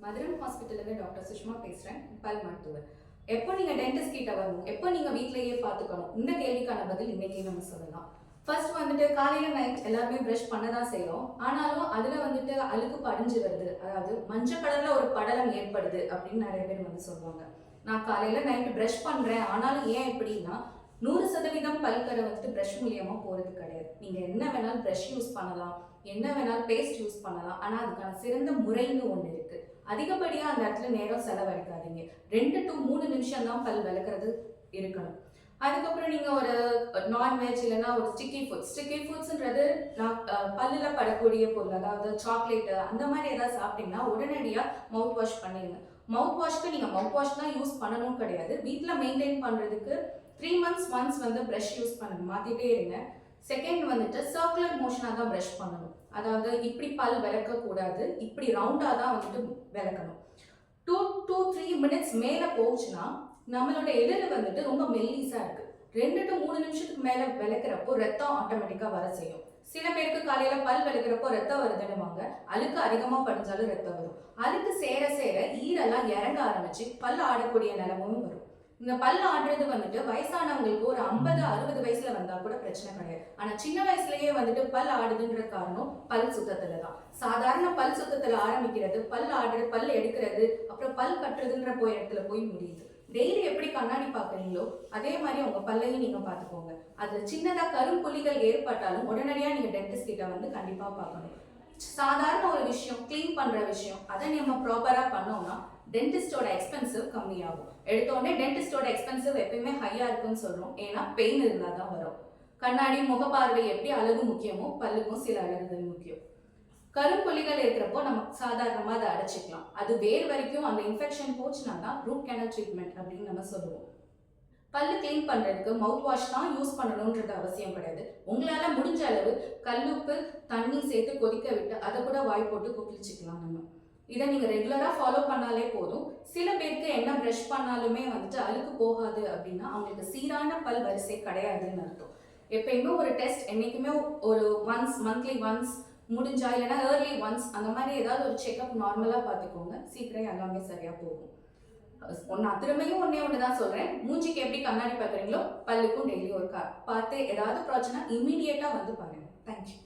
மதுரம் ஹாஸ்பிட்டல்லேருந்து doctor Sushma பேசுகிறேன், பல் மருத்துவர். எப்போ நீங்கள் டென்டிஸ்ட் கிட்ட வரணும், எப்போ நீங்கள் வீட்டிலேயே பார்த்துக்கணும், இந்த கேள்விக்கான பதில் இன்னைக்கே நம்ம சொல்லலாம். ஃபர்ஸ்ட் வந்துட்டு காலையில் நைட் எல்லாருமே ப்ரஷ் பண்ண தான் செய்கிறோம். ஆனாலும் அதில் வந்துட்டு அழுக்கு படிஞ்சு வருது, அதாவது மஞ்சள் கலரில் ஒரு படலம் ஏற்படுது அப்படின்னு நிறைய பேர் வந்து சொல்லுவாங்க. நான் காலையில் நைட்டு ப்ரஷ் பண்ணுறேன், ஆனாலும் ஏன் எப்படின்னா 100% பல்கரை வந்துட்டு ப்ரஷ் மூலியமாக போகிறது கிடையாது. நீங்கள் என்ன வேணாலும் ப்ரஷ் யூஸ் பண்ணலாம், என்ன வேணாலும் பேஸ்ட் யூஸ் பண்ணலாம். ஆனால் அதுக்கான சிறந்த முறைன்னு ஒன்று இருக்குது. அதிகப்படியாக அந்த இடத்துல நேரம் செலவழிக்காதீங்க. 2 to 3 நிமிஷம் தான் பல் விளக்குறது இருக்கணும். அதுக்கப்புறம் நீங்கள் ஒரு நான்வெஜ் இல்லைன்னா ஒரு ஸ்டிக்கி ஃபுட்ஸ்ன்றது நான் பல்லில் படக்கூடிய பொருள், அதாவது சாக்லேட்டு அந்த மாதிரி ஏதாவது சாப்பிட்டீங்கன்னா உடனடியாக மவுத் வாஷ் பண்ணிடுங்க. மவுத் வாஷ்க்கு நீங்கள் மவுத் வாஷ் தான் யூஸ் பண்ணணும் கிடையாது. வீட்டில் மெயின்டைன் பண்ணுறதுக்கு 3 months ஒன்ஸ் வந்து ப்ரஷ் யூஸ் பண்ணுங்க, மாற்றிட்டே இருங்க. செகண்ட் வந்துட்டு சர்க்குலர் மோஷனாக தான் ப்ரஷ் பண்ணணும். அதாவது இப்படி பல் விளக்கக்கூடாது, இப்படி ரவுண்டாக தான் வந்துட்டு விளக்கணும். 2 to 3 minutes மேலே போச்சுன்னா நம்மளோட எதிர் வந்துட்டு ரொம்ப மெல்லிஸாக இருக்குது. 2 to 3 நிமிஷத்துக்கு மேலே விளக்குறப்போ ரத்தம் ஆட்டோமேட்டிக்காக வர செய்யும். சில பேருக்கு காலையில் பல் விளக்குறப்போ ரத்தம் வருதுன்னுவாங்க. அழுக்கு அதிகமாக படிஞ்சாலும் ரத்தம் வரும். அழுக்கு சேர சேர ஈரெல்லாம் இறங்க ஆரம்பிச்சு பல் ஆடக்கூடிய நிலமும் வரும். இந்த பல் ஆடுறது வந்துட்டு வயசானவங்களுக்கு ஒரு 50-60 வயசுல வந்தா கூட பிரச்சனை கிடையாது. ஆனா சின்ன வயசுலயே வந்துட்டு பல் ஆடுதுன்ற காரணம் பல் சுத்தத்துல தான். சாதாரண பல் சுத்தத்துல ஆரம்பிக்கிறது, பல் ஆடுறது, பல் எடுக்கிறது, அப்புறம் பல் கட்டுறதுன்ற இடத்துல போய் முடியுது. டெய்லி எப்படி கண்ணாடி பாக்குறீங்களோ அதே மாதிரி உங்க பல்லையும் நீங்க பாத்துக்கோங்க. அதுல சின்னதா கரும்புள்ளிகள் ஏற்பட்டாலும் உடனடியா நீங்க டென்டிஸ்ட் கிட்ட வந்து கண்டிப்பா பார்க்கணும். சாதாரண ஒரு விஷயம், கிளீன் பண்ற விஷயம், அதை நம்ம ப்ராப்பரா பண்ணோம்னா டென்டிஸ்டோட எக்ஸ்பென்சிவ் கம்மியாகும். எடுத்தோடனே டென்டிஸ்டோட எக்ஸ்பென்சிவ் எப்பயுமே ஹையா இருக்குன்னு சொல்றோம், ஏன்னா பெயின் இருந்தா தான் வரும். கண்ணாடி முகப்பார்வை எப்படி அழகு முக்கியமோ பல்லுக்கும் சில அழகுகள் முக்கியம். கரும்புள்ளிகள் இருக்கிறப்போ நம்ம சாதாரணமா அதை அடைச்சிக்கலாம். அது வேறு வரைக்கும் அந்த இன்ஃபெக்ஷன் போச்சுன்னா தான் ரூட் கேனல் ட்ரீட்மெண்ட் அப்படின்னு நம்ம சொல்லுவோம். பல்லு கிளீன் பண்றதுக்கு மவுத் வாஷ் தான் யூஸ் பண்ணணும்ன்றது அவசியம் கிடையாது. உங்களால முடிஞ்ச அளவு கல்லுப்பு தண்ணி சேர்த்து கொதிக்க விட்டு அதை கூட வாய் போட்டு கொப்பளிச்சுக்கலாம். நம்ம இதை நீங்க ரெகுலரா ஃபாலோ பண்ணாலே போதும். சில பேருக்கு என்ன ப்ரஷ் பண்ணாலுமே வந்துட்டு அழுக்கு போகாது அப்படின்னா அவங்களுக்கு சீரான பல் வரிசை கிடையாதுன்னு அர்த்தம். எப்பயுமே ஒரு டெஸ்ட் என்னைக்குமே ஒரு மந்த்லி ஒன்ஸ் முடிஞ்சா இல்லைன்னா ஏர்லி ஒன்ஸ் அந்த மாதிரி ஏதாவது ஒரு செக்அப் நார்மலா பார்த்துக்கோங்க. சீக்கிரம் எல்லாமே சரியா போகும். திரும்பியும் ஒண்ணுதான் சொல்றேன், மூஞ்சிக்கு எப்படி கண்ணாடி பார்க்குறீங்களோ பல்லுக்கும் டெய்லி ஒரு பார்த்து ஏதாவது பிரச்சனை இமீடியட்டா வந்து பாருங்க. தேங்க்யூ.